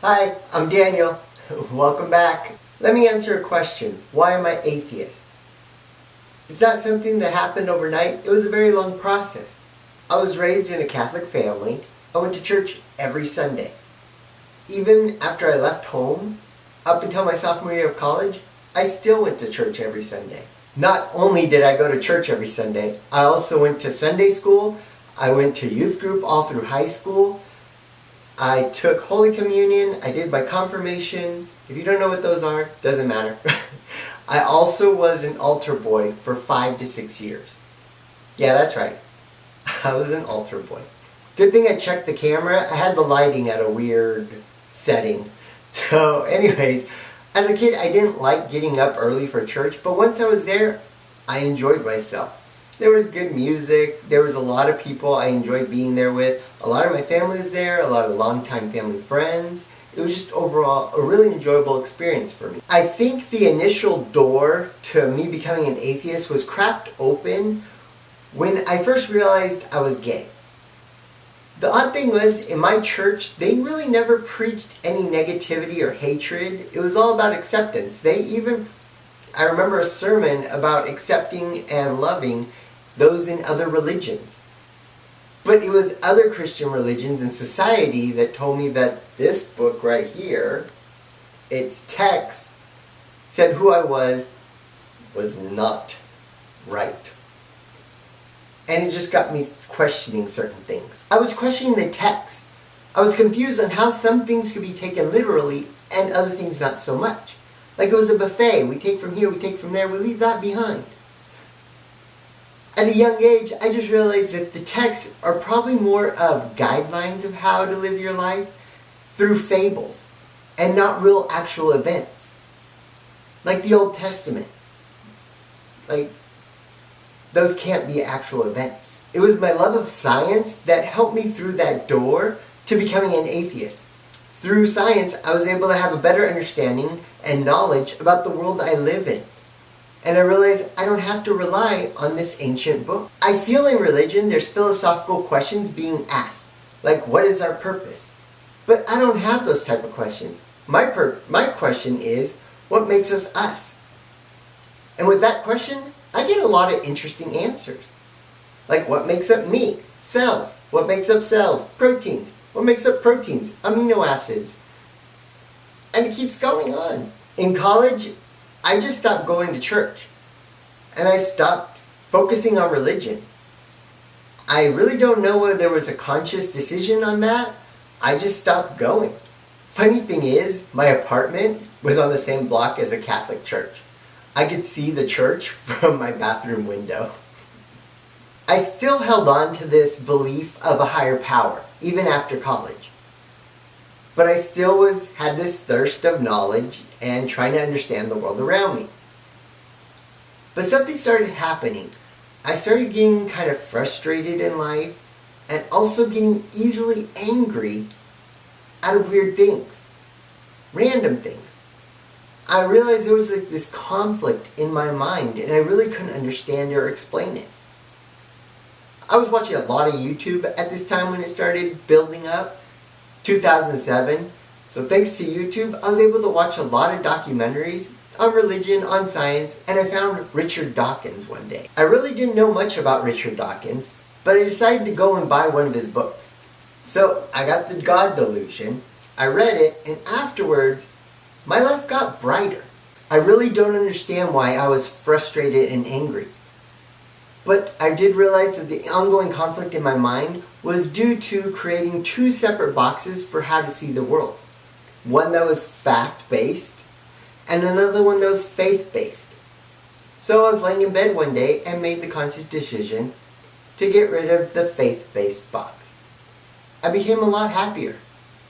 Hi, I'm Daniel. Welcome back. Let me answer a question. Why am I atheist? It's not something that happened overnight. It was a very long process. I was raised in a Catholic family. I went to church every Sunday. Even after I left home, up until my sophomore year of college, I still went to church every Sunday. Not only did I go to church every Sunday, I also went to Sunday school. I went to youth group all through high school. I took Holy Communion, I did my confirmation. If you don't know what those are, doesn't matter. I also was an altar boy for 5 to 6 years. Yeah, that's right. I was an altar boy. Good thing I checked the camera. I had the lighting at a weird setting. So anyways, as a kid I didn't like getting up early for church, but once I was there, I enjoyed myself. There was good music, there was a lot of people I enjoyed being there with. A lot of my family was there, a lot of longtime family friends. It was just overall a really enjoyable experience for me. I think the initial door to me becoming an atheist was cracked open when I first realized I was gay. The odd thing was, in my church, they really never preached any negativity or hatred. It was all about acceptance. I remember a sermon about accepting and loving those in other religions. But it was other Christian religions and society that told me that this book right here, its text, said who I was not right. And it just got me questioning certain things. I was questioning the text. I was confused on how some things could be taken literally and other things not so much. Like it was a buffet. We take from here, we take from there, we leave that behind. At a young age, I just realized that the texts are probably more of guidelines of how to live your life through fables and not real actual events. Like the Old Testament. Like, those can't be actual events. It was my love of science that helped me through that door to becoming an atheist. Through science, I was able to have a better understanding and knowledge about the world I live in. And I realized I don't have to rely on this ancient book. I feel in religion there's philosophical questions being asked, like what is our purpose? But I don't have those type of questions. My question is, what makes us us? And with that question, I get a lot of interesting answers. Like what makes up meat? Cells. What makes up cells? Proteins. What makes up proteins? Amino acids. And it keeps going on. In college, I just stopped going to church. And I stopped focusing on religion. I really don't know whether there was a conscious decision on that. I just stopped going. Funny thing is, my apartment was on the same block as a Catholic church. I could see the church from my bathroom window. I still held on to this belief of a higher power, even after college. But I still had this thirst of knowledge and trying to understand the world around me. But something started happening. I started getting kind of frustrated in life and also getting easily angry out of weird things. Random things. I realized there was like this conflict in my mind and I really couldn't understand or explain it. I was watching a lot of YouTube at this time when it started building up. 2007. So thanks to YouTube, I was able to watch a lot of documentaries on religion, on science, and I found Richard Dawkins one day. I really didn't know much about Richard Dawkins, but I decided to go and buy one of his books. So I got the God Delusion, I read it, and afterwards, my life got brighter. I really don't understand why I was frustrated and angry. But I did realize that the ongoing conflict in my mind was due to creating 2 separate boxes for how to see the world. One that was fact-based, and another one that was faith-based. So I was laying in bed one day and made the conscious decision to get rid of the faith-based box. I became a lot happier.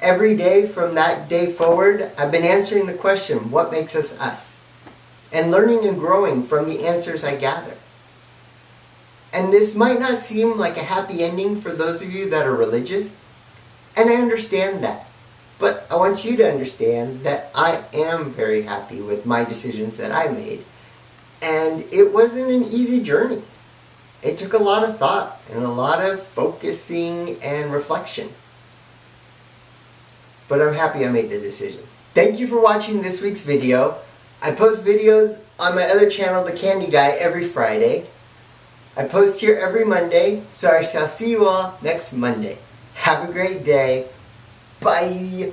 Every day from that day forward, I've been answering the question, what makes us us? And learning and growing from the answers I gather. And this might not seem like a happy ending for those of you that are religious, and I understand that. But I want you to understand that I am very happy with my decisions that I made. And it wasn't an easy journey. It took a lot of thought and a lot of focusing and reflection. but I'm happy I made the decision. Thank you for watching this week's video. I post videos on my other channel, The Candy Guy, every Friday. I post here every Monday, so I shall see you all next Monday. Have a great day. Bye!